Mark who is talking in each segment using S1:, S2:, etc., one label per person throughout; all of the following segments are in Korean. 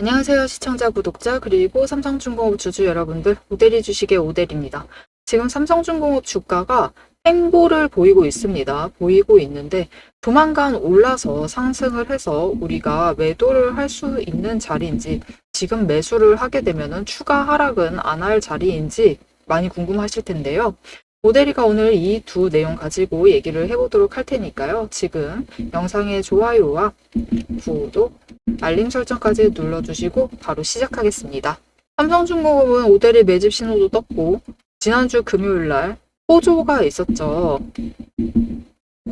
S1: 안녕하세요 시청자 구독자 그리고 삼성중공업 주주 여러분들, 오대리 주식의 오대리입니다. 지금 삼성중공업 주가가 횡보를 보이고 있습니다. 보이고 있는데 조만간 올라서 상승을 해서 우리가 매도를 할 수 있는 자리인지, 지금 매수를 하게 되면 추가 하락은 안 할 자리인지 많이 궁금하실 텐데요. 오대리가 오늘 이 두 내용 가지고 얘기를 해보도록 할 테니까요. 지금 영상의 좋아요와 구독, 알림 설정까지 눌러주시고 바로 시작하겠습니다. 삼성중공업은 오대리 매집 신호도 떴고, 지난주 금요일날 호조가 있었죠.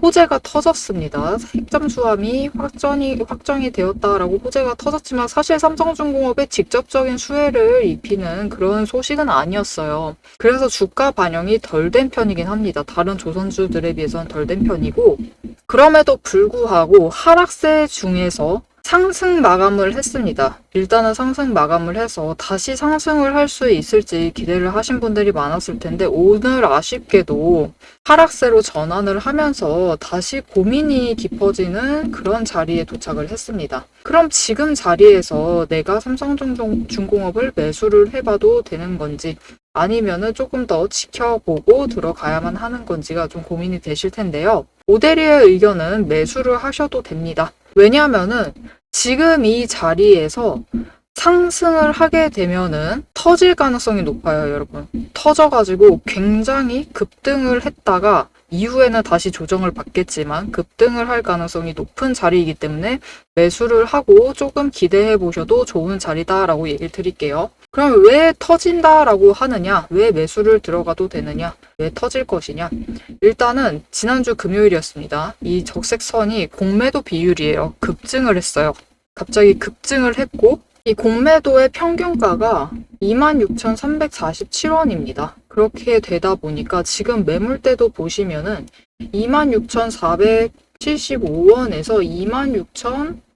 S1: 호재가 터졌습니다. 핵잠 수함이 확정이 되었다라고 호재가 터졌지만 사실 삼성중공업에 직접적인 수혜를 입히는 그런 소식은 아니었어요. 그래서 주가 반영이 덜 된 편이긴 합니다. 다른 조선주들에 비해서는 덜 된 편이고, 그럼에도 불구하고 하락세 중에서 상승 마감을 했습니다. 일단은 상승 마감을 해서 다시 상승을 할 수 있을지 기대를 하신 분들이 많았을 텐데, 오늘 아쉽게도 하락세로 전환을 하면서 다시 고민이 깊어지는 그런 자리에 도착을 했습니다. 그럼 지금 자리에서 내가 삼성중공업을 매수를 해봐도 되는 건지, 아니면은 조금 더 지켜보고 들어가야만 하는 건지가 좀 고민이 되실 텐데요. 오대리의 의견은 매수를 하셔도 됩니다. 왜냐하면은 지금 이 자리에서 상승을 하게 되면은 터질 가능성이 높아요, 여러분. 터져가지고 굉장히 급등을 했다가 이후에는 다시 조정을 받겠지만 급등을 할 가능성이 높은 자리이기 때문에 매수를 하고 조금 기대해 보셔도 좋은 자리다라고 얘기를 드릴게요. 그럼 왜 터진다라고 하느냐? 왜 매수를 들어가도 되느냐? 왜 터질 것이냐? 일단은 지난주 금요일이었습니다. 이 적색선이 공매도 비율이에요. 급증을 했어요. 갑자기 급증을 했고, 이 공매도의 평균가가 26,347원입니다. 그렇게 되다 보니까 지금 매물대도 보시면은 26,475원에서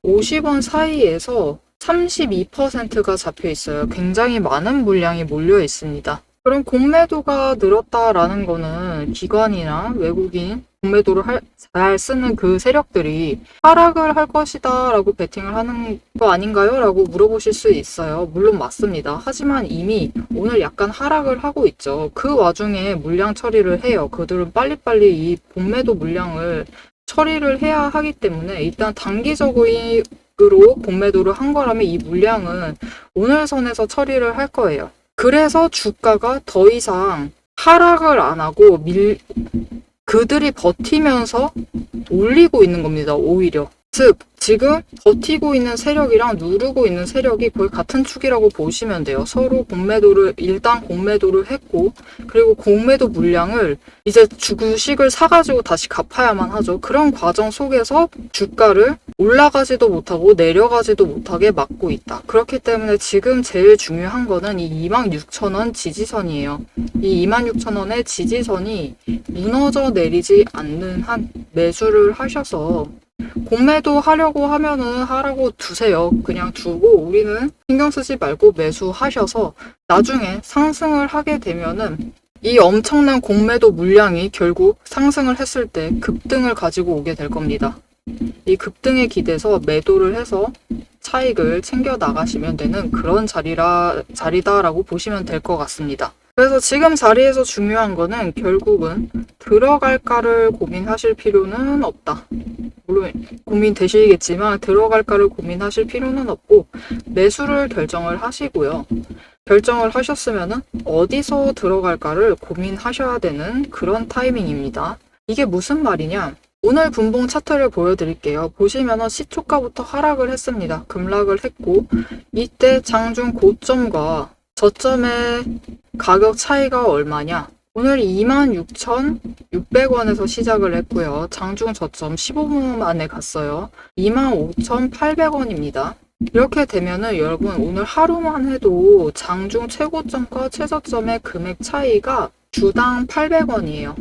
S1: 26,050원 사이에서 32%가 잡혀 있어요. 굉장히 많은 물량이 몰려 있습니다. 그럼 공매도가 늘었다라는 거는 기관이나 외국인 공매도를 잘 쓰는 그 세력들이 하락을 할 것이다 라고 베팅을 하는 거 아닌가요? 라고 물어보실 수 있어요. 물론 맞습니다. 하지만 이미 오늘 약간 하락을 하고 있죠. 그 와중에 물량 처리를 해요. 그들은 빨리빨리 이 공매도 물량을 처리를 해야 하기 때문에 일단 단기적으로 공매도를 한 거라면 이 물량은 오늘 선에서 처리를 할 거예요. 그래서 주가가 더 이상 하락을 안 하고 그들이 버티면서 올리고 있는 겁니다, 오히려. 즉, 지금 버티고 있는 세력이랑 누르고 있는 세력이 거의 같은 축이라고 보시면 돼요. 서로 일단 공매도를 했고, 그리고 공매도 물량을 이제 주식을 사가지고 다시 갚아야만 하죠. 그런 과정 속에서 주가를 올라가지도 못하고 내려가지도 못하게 막고 있다. 그렇기 때문에 지금 제일 중요한 거는 이 26,000원 지지선이에요. 이 26,000원의 지지선이 무너져 내리지 않는 한 매수를 하셔서, 공매도 하려고 하면은 하라고 두세요. 그냥 두고 우리는 신경 쓰지 말고 매수하셔서 나중에 상승을 하게 되면은 이 엄청난 공매도 물량이 결국 상승을 했을 때 급등을 가지고 오게 될 겁니다. 이 급등에 기대서 매도를 해서 차익을 챙겨 나가시면 되는 그런 자리다라고 보시면 될 것 같습니다. 그래서 지금 자리에서 중요한 거는 결국은 들어갈까를 고민하실 필요는 없다. 물론 고민되시겠지만 들어갈까를 고민하실 필요는 없고 매수를 결정을 하시고요. 결정을 하셨으면은 어디서 들어갈까를 고민하셔야 되는 그런 타이밍입니다. 이게 무슨 말이냐? 오늘 분봉 차트를 보여드릴게요. 보시면은 시초가부터 하락을 했습니다. 급락을 했고, 이때 장중 고점과 저점의 가격 차이가 얼마냐? 오늘 26,600원에서 시작을 했고요. 장중 저점 15분 만에 갔어요. 25,800원입니다. 이렇게 되면은 여러분 오늘 하루만 해도 장중 최고점과 최저점의 금액 차이가 주당 800원이에요.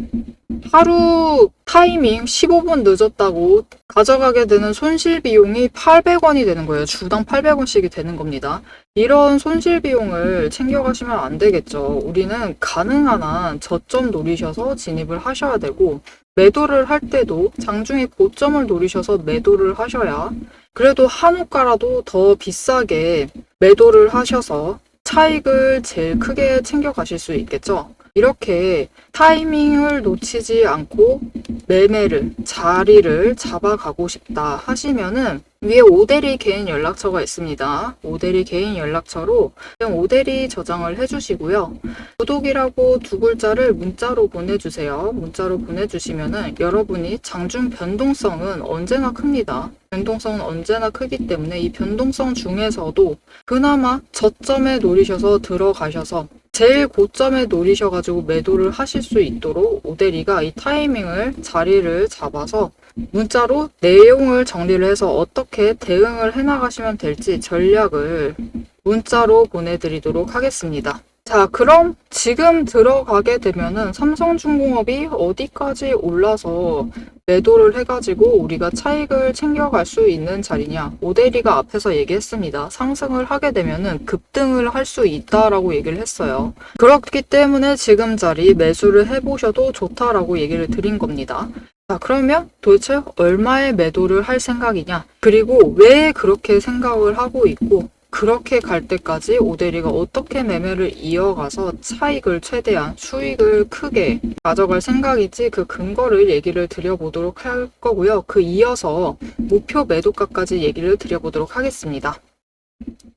S1: 하루 타이밍 15분 늦었다고 가져가게 되는 손실 비용이 800원이 되는 거예요. 주당 800원씩이 되는 겁니다. 이런 손실 비용을 챙겨가시면 안 되겠죠. 우리는 가능한 한 저점 노리셔서 진입을 하셔야 되고, 매도를 할 때도 장중에 고점을 노리셔서 매도를 하셔야 그래도 한우가라도 더 비싸게 매도를 하셔서 차익을 제일 크게 챙겨가실 수 있겠죠. 이렇게 타이밍을 놓치지 않고 매매를, 자리를 잡아가고 싶다 하시면은 위에 오대리 개인 연락처가 있습니다. 오대리 개인 연락처로 그냥 오대리 저장을 해주시고요. 구독이라고 두 글자를 문자로 보내주세요. 문자로 보내주시면은 여러분이 장중 변동성은 언제나 큽니다. 변동성은 언제나 크기 때문에 이 변동성 중에서도 그나마 저점에 노리셔서 들어가셔서 제일 고점에 노리셔가지고 매도를 하실 수 있도록 오대리가 이 타이밍을 자리를 잡아서 문자로 내용을 정리를 해서 어떻게 대응을 해나가시면 될지 전략을 문자로 보내드리도록 하겠습니다. 자, 그럼 지금 들어가게 되면은 삼성중공업이 어디까지 올라서 매도를 해가지고 우리가 차익을 챙겨갈 수 있는 자리냐? 오대리가 앞에서 얘기했습니다. 상승을 하게 되면은 급등을 할 수 있다라고 얘기를 했어요. 그렇기 때문에 지금 자리 매수를 해보셔도 좋다라고 얘기를 드린 겁니다. 자, 그러면 도대체 얼마에 매도를 할 생각이냐? 그리고 왜 그렇게 생각을 하고 있고 그렇게 갈 때까지 오대리가 어떻게 매매를 이어가서 차익을 최대한 수익을 크게 가져갈 생각인지 그 근거를 얘기를 드려보도록 할 거고요. 그 이어서 목표 매도가까지 얘기를 드려보도록 하겠습니다.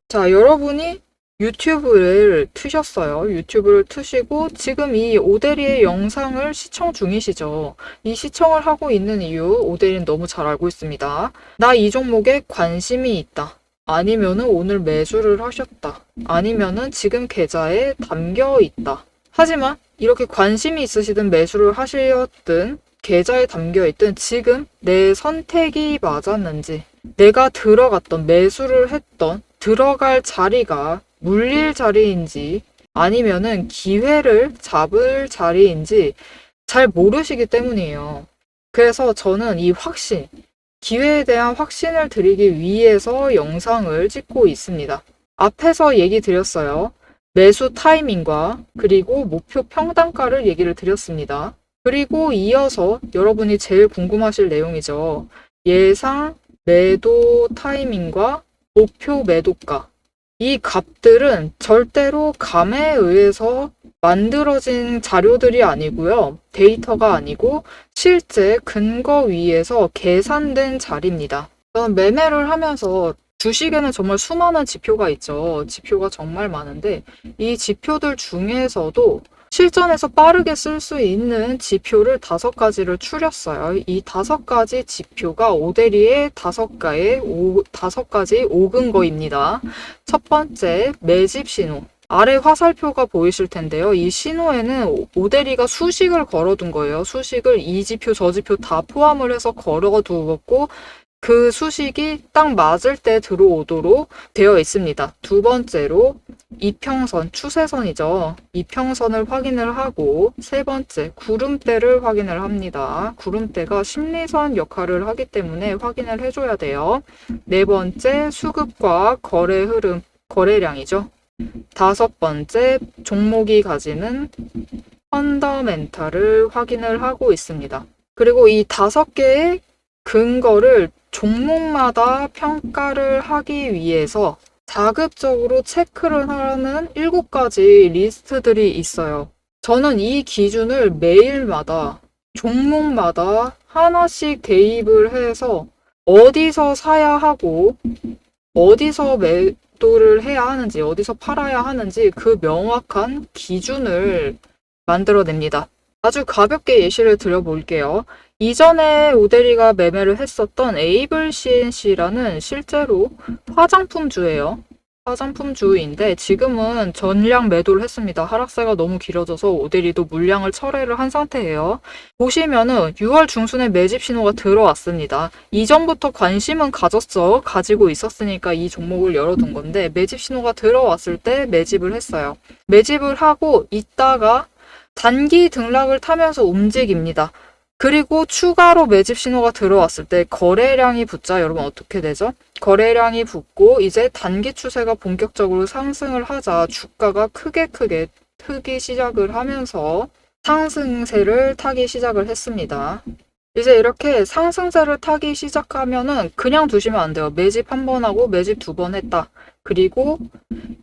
S1: 자, 여러분이 유튜브를 트셨어요. 유튜브를 트시고 지금 이 오대리의 영상을 시청 중이시죠. 이 시청을 하고 있는 이유 오대리는 너무 잘 알고 있습니다. 나 이 종목에 관심이 있다. 아니면은 오늘 매수를 하셨다. 아니면은 지금 계좌에 담겨 있다. 하지만 이렇게 관심이 있으시든 매수를 하셨든 계좌에 담겨 있든 지금 내 선택이 맞았는지 내가 들어갔던 매수를 했던 들어갈 자리가 물릴 자리인지 아니면은 기회를 잡을 자리인지 잘 모르시기 때문이에요. 그래서 저는 이 확신, 기회에 대한 확신을 드리기 위해서 영상을 찍고 있습니다. 앞에서 얘기 드렸어요. 매수 타이밍과 그리고 목표 평단가를 얘기를 드렸습니다. 그리고 이어서 여러분이 제일 궁금하실 내용이죠. 예상 매도 타이밍과 목표 매도가. 이 값들은 절대로 감에 의해서 만들어진 자료들이 아니고요. 데이터가 아니고 실제 근거 위에서 계산된 자리입니다. 저는 매매를 하면서 주식에는 정말 수많은 지표가 있죠. 지표가 정말 많은데 이 지표들 중에서도 실전에서 빠르게 쓸 수 있는 지표를 5가지를 추렸어요. 이 5가지 지표가 오대리의 5가지 5근거입니다. 첫 번째, 매집 신호. 아래 화살표가 보이실 텐데요. 이 신호에는 오대리가 수식을 걸어둔 거예요. 수식을 이 지표, 저 지표 다 포함을 해서 걸어두었고 그 수식이 딱 맞을 때 들어오도록 되어 있습니다. 두 번째로 이평선, 추세선이죠. 이평선을 확인을 하고 세 번째, 구름대를 확인을 합니다. 구름대가 심리선 역할을 하기 때문에 확인을 해줘야 돼요. 네 번째, 수급과 거래 흐름, 거래량이죠. 다섯 번째, 종목이 가지는 펀더멘탈을 확인을 하고 있습니다. 그리고 이 5개의 근거를 종목마다 평가를 하기 위해서 자급적으로 체크를 하는 7가지 리스트들이 있어요. 저는 이 기준을 매일마다 종목마다 하나씩 대입을 해서 어디서 사야 하고 어디서 매도를 해야 하는지 어디서 팔아야 하는지 그 명확한 기준을 만들어냅니다. 아주 가볍게 예시를 드려볼게요. 이전에 오대리가 매매를 했었던 에이블 CNC라는 실제로 화장품주예요. 화장품주인데 지금은 전량 매도를 했습니다. 하락세가 너무 길어져서 오대리도 물량을 철회를 한 상태예요. 보시면은 6월 중순에 매집 신호가 들어왔습니다. 이전부터 관심은 가지고 있었으니까 이 종목을 열어둔 건데 매집 신호가 들어왔을 때 매집을 했어요. 매집을 하고 있다가 단기 등락을 타면서 움직입니다. 그리고 추가로 매집 신호가 들어왔을 때 거래량이 붙자 여러분 어떻게 되죠? 거래량이 붙고 이제 단기 추세가 본격적으로 상승을 하자 주가가 크게 크기 시작을 하면서 상승세를 타기 시작을 했습니다. 이제 이렇게 상승세를 타기 시작하면은 그냥 두시면 안 돼요. 매집 한 번 하고 매집 2번 했다. 그리고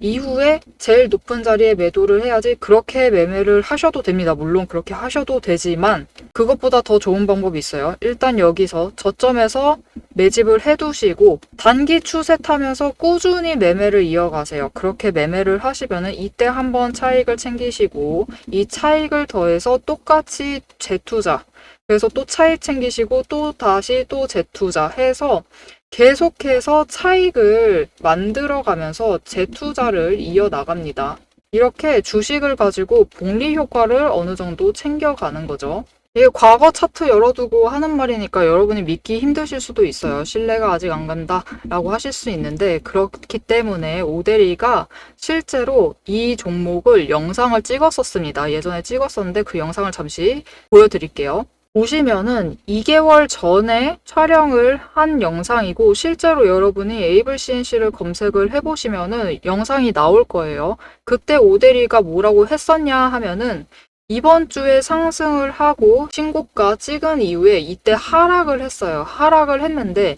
S1: 이후에 제일 높은 자리에 매도를 해야지. 그렇게 매매를 하셔도 됩니다. 물론 그렇게 하셔도 되지만 그것보다 더 좋은 방법이 있어요. 일단 여기서 저점에서 매집을 해두시고 단기 추세 타면서 꾸준히 매매를 이어가세요. 그렇게 매매를 하시면은 이때 한번 차익을 챙기시고 이 차익을 더해서 똑같이 재투자, 그래서 또 차익 챙기시고 또 다시 또 재투자 해서 계속해서 차익을 만들어가면서 재투자를 이어나갑니다. 이렇게 주식을 가지고 복리 효과를 어느 정도 챙겨가는 거죠. 이게 과거 차트 열어두고 하는 말이니까 여러분이 믿기 힘드실 수도 있어요. 신뢰가 아직 안 간다 라고 하실 수 있는데, 그렇기 때문에 오데리가 실제로 이 종목을 영상을 찍었었습니다. 예전에 찍었었는데 그 영상을 잠시 보여드릴게요. 보시면은 2개월 전에 촬영을 한 영상이고, 실제로 여러분이 에이블 CNC를 검색을 해보시면은 영상이 나올 거예요. 그때 오데리가 뭐라고 했었냐 하면은 이번 주에 상승을 하고 신고가 찍은 이후에 이때 하락을 했어요. 하락을 했는데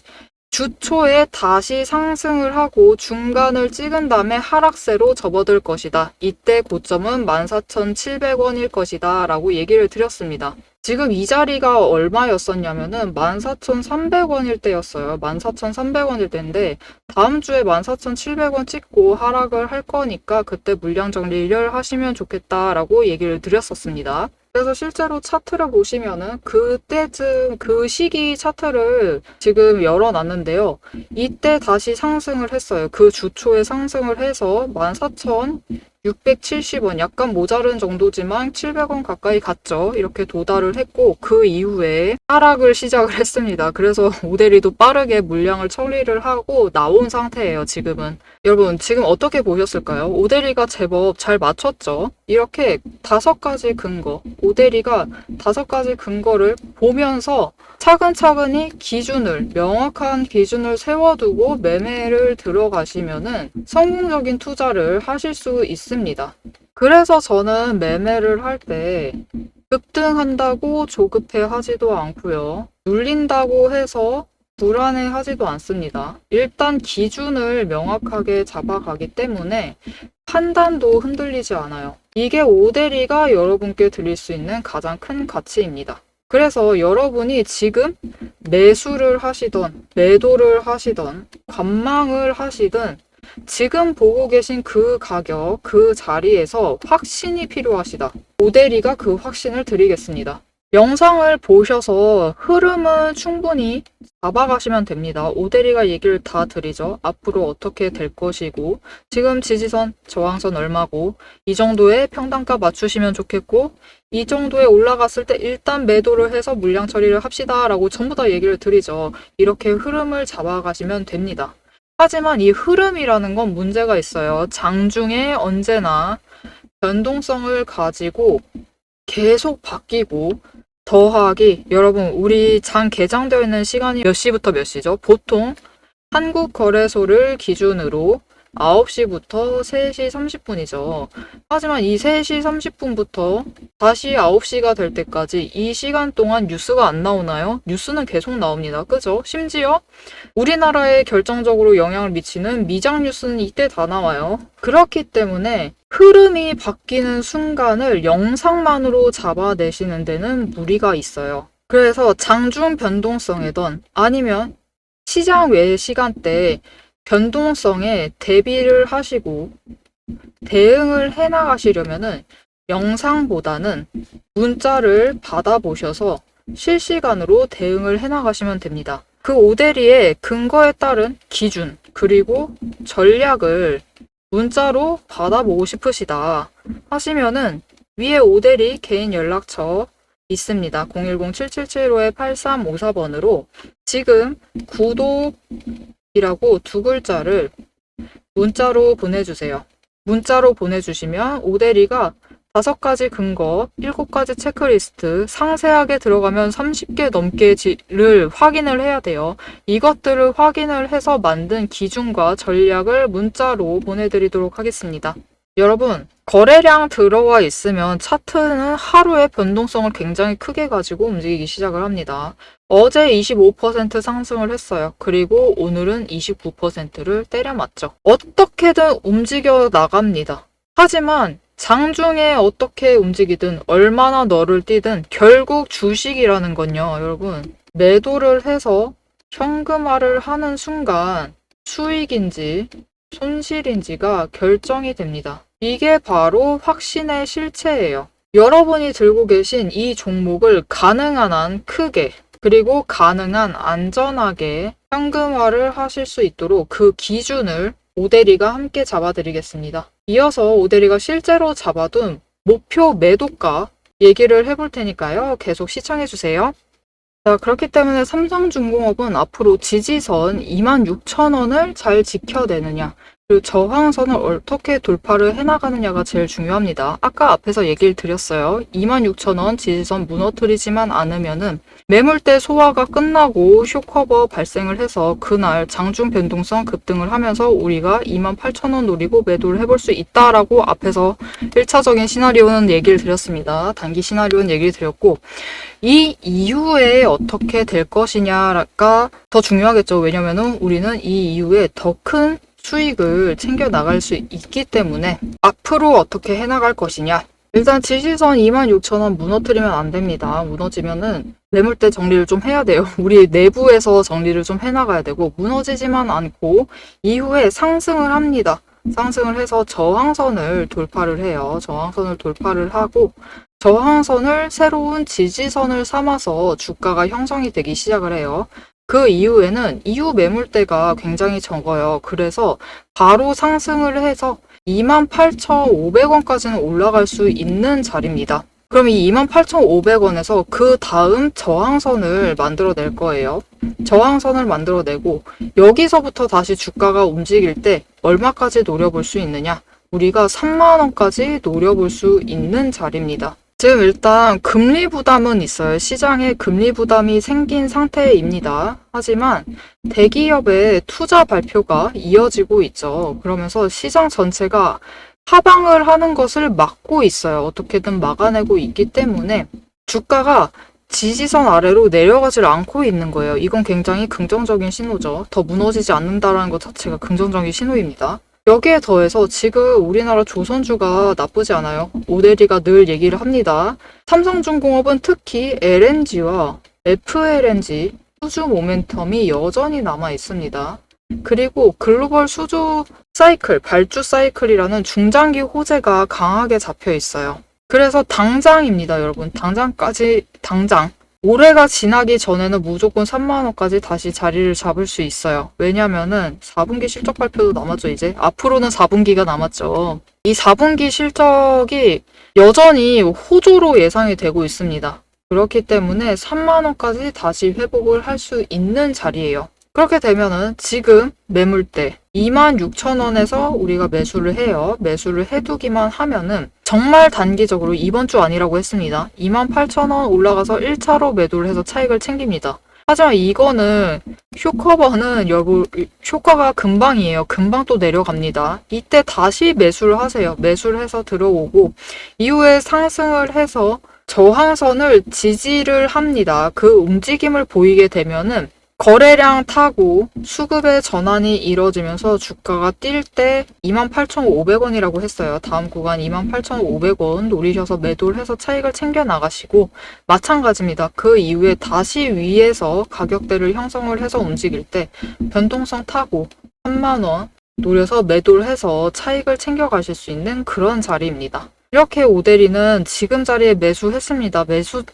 S1: 주 초에 다시 상승을 하고 중간을 찍은 다음에 하락세로 접어들 것이다. 이때 고점은 14,700원일 것이다 라고 얘기를 드렸습니다. 지금 이 자리가 얼마였었냐면은 14,300원일 때였어요. 14,300원일 때인데 다음 주에 14,700원 찍고 하락을 할 거니까 그때 물량 정리를 하시면 좋겠다라고 얘기를 드렸었습니다. 그래서 실제로 차트를 보시면은 그때쯤 그 시기 차트를 지금 열어놨는데요. 이때 다시 상승을 했어요. 그 주 초에 상승을 해서 14,670원, 약간 모자른 정도지만 700원 가까이 갔죠. 이렇게 도달을 했고 그 이후에 하락을 시작을 했습니다. 그래서 오데리도 빠르게 물량을 처리를 하고 나온 상태예요. 지금은. 여러분 지금 어떻게 보셨을까요? 오데리가 제법 잘 맞췄죠. 이렇게 5가지 근거, 오데리가 5가지 근거를 보면서 차근차근히 기준을, 명확한 기준을 세워두고 매매를 들어가시면은 성공적인 투자를 하실 수 있습니다. 그래서 저는 매매를 할 때 급등한다고 조급해 하지도 않고요. 눌린다고 해서 불안해 하지도 않습니다. 일단 기준을 명확하게 잡아가기 때문에 판단도 흔들리지 않아요. 이게 오데리가 여러분께 드릴 수 있는 가장 큰 가치입니다. 그래서 여러분이 지금 매수를 하시던, 매도를 하시던, 관망을 하시든 지금 보고 계신 그 가격, 그 자리에서 확신이 필요하시다. 오데리가 그 확신을 드리겠습니다. 영상을 보셔서 흐름은 충분히 잡아가시면 됩니다. 오데리가 얘기를 다 드리죠. 앞으로 어떻게 될 것이고, 지금 지지선, 저항선 얼마고, 이 정도의 평단가 맞추시면 좋겠고, 이 정도에 올라갔을 때 일단 매도를 해서 물량 처리를 합시다 라고 전부 다 얘기를 드리죠. 이렇게 흐름을 잡아가시면 됩니다. 하지만 이 흐름이라는 건 문제가 있어요. 장중에 언제나 변동성을 가지고 계속 바뀌고, 더하기, 여러분 우리 장 개장되어 있는 시간이 몇 시부터 몇 시죠? 보통 한국거래소를 기준으로 9시부터 3시 30분이죠. 하지만 이 3시 30분부터 다시 9시가 될 때까지 이 시간 동안 뉴스가 안 나오나요? 뉴스는 계속 나옵니다. 그죠? 심지어 우리나라에 결정적으로 영향을 미치는 미장 뉴스는 이때 다 나와요. 그렇기 때문에 흐름이 바뀌는 순간을 영상만으로 잡아내시는 데는 무리가 있어요. 그래서 장중 변동성이든 아니면 시장 외 시간대에 변동성에 대비를 하시고 대응을 해나가시려면은 영상보다는 문자를 받아보셔서 실시간으로 대응을 해나가시면 됩니다. 그 오데리의 근거에 따른 기준 그리고 전략을 문자로 받아보고 싶으시다 하시면은 위에 오데리 개인 연락처 있습니다. 010-7775-8354번으로 지금 구독이라고 2글자를 문자로 보내주세요. 문자로 보내주시면 오데리가 5가지 근거, 7가지 체크리스트, 상세하게 들어가면 30개 넘게를 확인을 해야 돼요. 이것들을 확인을 해서 만든 기준과 전략을 문자로 보내드리도록 하겠습니다. 여러분, 거래량 들어와 있으면 차트는 하루에 변동성을 굉장히 크게 가지고 움직이기 시작을 합니다. 어제 25% 상승을 했어요. 그리고 오늘은 29%를 때려맞죠. 어떻게든 움직여 나갑니다. 하지만 장중에 어떻게 움직이든 얼마나 너를 뛰든 결국 주식이라는 건요, 여러분. 매도를 해서 현금화를 하는 순간 수익인지 손실인지가 결정이 됩니다. 이게 바로 확신의 실체예요. 여러분이 들고 계신 이 종목을 가능한 한 크게 그리고 가능한 안전하게 현금화를 하실 수 있도록 그 기준을 오대리가 함께 잡아드리겠습니다. 이어서 오대리가 실제로 잡아둔 목표 매도가 얘기를 해볼 테니까요. 계속 시청해주세요. 자, 그렇기 때문에 삼성중공업은 앞으로 지지선 26,000원을 잘 지켜내느냐, 그리고 저항선을 어떻게 돌파를 해나가느냐가 제일 중요합니다. 아까 앞에서 얘기를 드렸어요. 26,000원 지지선 무너뜨리지만 않으면은 매물대 소화가 끝나고 쇼커버 발생을 해서 그날 장중 변동성 급등을 하면서 우리가 28,000원 노리고 매도를 해볼 수 있다라고 앞에서 1차적인 시나리오는 얘기를 드렸습니다. 단기 시나리오는 얘기를 드렸고, 이 이후에 어떻게 될 것이냐가 더 중요하겠죠. 왜냐면은 우리는 이 이후에 더 큰 수익을 챙겨 나갈 수 있기 때문에 앞으로 어떻게 해나갈 것이냐. 일단 지지선 26,000원 무너뜨리면 안 됩니다. 무너지면은 매물대 정리를 좀 해야 돼요. 우리 내부에서 정리를 좀 해나가야 되고, 무너지지만 않고 이후에 상승을 합니다. 상승을 해서 저항선을 돌파를 해요. 저항선을 돌파를 하고 저항선을 새로운 지지선을 삼아서 주가가 형성이 되기 시작을 해요. 그 이후에는 이후 매물대가 굉장히 적어요. 그래서 바로 상승을 해서 28,500원까지는 올라갈 수 있는 자리입니다. 그럼 이 28,500원에서 그 다음 저항선을 만들어낼 거예요. 저항선을 만들어내고 여기서부터 다시 주가가 움직일 때 얼마까지 노려볼 수 있느냐? 우리가 3만원까지 노려볼 수 있는 자리입니다. 지금 일단 금리 부담은 있어요. 시장에 금리 부담이 생긴 상태입니다. 하지만 대기업의 투자 발표가 이어지고 있죠. 그러면서 시장 전체가 하방을 하는 것을 막고 있어요. 어떻게든 막아내고 있기 때문에 주가가 지지선 아래로 내려가질 않고 있는 거예요. 이건 굉장히 긍정적인 신호죠. 더 무너지지 않는다는 것 자체가 긍정적인 신호입니다. 여기에 더해서 지금 우리나라 조선주가 나쁘지 않아요. 오대리가 늘 얘기를 합니다. 삼성중공업은 특히 LNG와 FLNG 수주 모멘텀이 여전히 남아 있습니다. 그리고 글로벌 수주 사이클, 발주 사이클이라는 중장기 호재가 강하게 잡혀 있어요. 그래서 당장입니다, 여러분. 당장. 올해가 지나기 전에는 무조건 3만원까지 다시 자리를 잡을 수 있어요. 왜냐면은 4분기 실적 발표도 남았죠, 이제. 앞으로는 4분기가 남았죠. 이 4분기 실적이 여전히 호조로 예상이 되고 있습니다. 그렇기 때문에 3만원까지 다시 회복을 할 수 있는 자리예요. 그렇게 되면은 지금 매물대 26,000원에서 우리가 매수를 해요. 매수를 해두기만 하면은 정말 단기적으로 이번 주 아니라고 했습니다. 28,000원 올라가서 1차로 매도를 해서 차익을 챙깁니다. 하지만 이거는 쇼커버는 효과가 금방이에요. 금방 또 내려갑니다. 이때 다시 매수를 하세요. 매수를 해서 들어오고 이후에 상승을 해서 저항선을 지지를 합니다. 그 움직임을 보이게 되면은 거래량 타고 수급의 전환이 이뤄지면서 주가가 뛸 때 28,500원이라고 했어요. 다음 구간 28,500원 노리셔서 매도를 해서 차익을 챙겨 나가시고, 마찬가지입니다. 그 이후에 다시 위에서 가격대를 형성을 해서 움직일 때 변동성 타고 3만원 노려서 매도를 해서 차익을 챙겨 가실 수 있는 그런 자리입니다. 이렇게 오대리는 지금 자리에 매수했습니다. 매수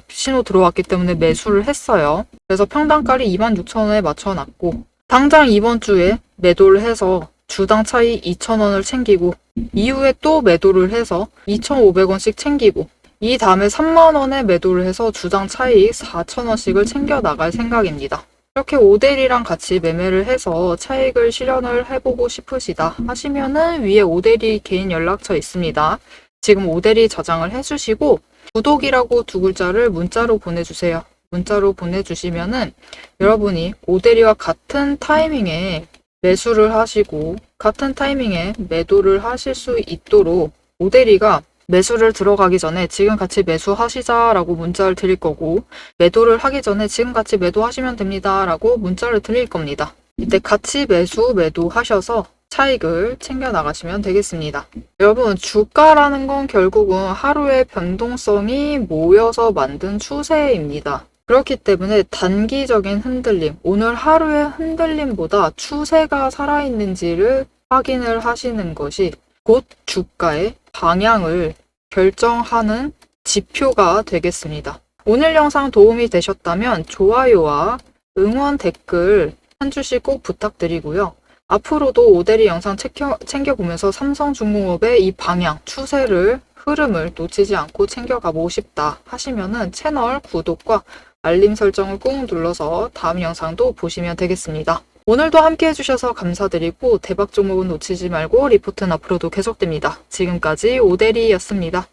S1: 신호 들어왔기 때문에 매수를 했어요. 그래서 평단가를 26,000원에 맞춰놨고, 당장 이번 주에 매도를 해서 주당 차이 2,000원을 챙기고, 이후에 또 매도를 해서 2,500원씩 챙기고, 이 다음에 3만원에 매도를 해서 주당 차이 4,000원씩을 챙겨 나갈 생각입니다. 이렇게 오대리랑 같이 매매를 해서 차익을 실현을 해보고 싶으시다 하시면은 위에 오대리 개인 연락처 있습니다. 지금 오대리 저장을 해주시고 구독이라고 두 글자를 문자로 보내주세요. 문자로 보내주시면은 여러분이 오대리와 같은 타이밍에 매수를 하시고 같은 타이밍에 매도를 하실 수 있도록 오대리가 매수를 들어가기 전에 지금 같이 매수하시자라고 문자를 드릴 거고, 매도를 하기 전에 지금 같이 매도하시면 됩니다라고 문자를 드릴 겁니다. 이때 같이 매도하셔서 차익을 챙겨 나가시면 되겠습니다. 여러분, 주가라는 건 결국은 하루의 변동성이 모여서 만든 추세입니다. 그렇기 때문에 단기적인 흔들림, 오늘 하루의 흔들림보다 추세가 살아있는지를 확인을 하시는 것이 곧 주가의 방향을 결정하는 지표가 되겠습니다. 오늘 영상 도움이 되셨다면 좋아요와 응원 댓글 한 줄씩 꼭 부탁드리고요. 앞으로도 오대리 영상 챙겨보면서 삼성중공업의 이 방향, 추세를, 흐름을 놓치지 않고 챙겨가보고 싶다 하시면은 채널 구독과 알림 설정을 꾹 눌러서 다음 영상도 보시면 되겠습니다. 오늘도 함께 해주셔서 감사드리고 대박 종목은 놓치지 말고 리포트는 앞으로도 계속됩니다. 지금까지 오대리였습니다.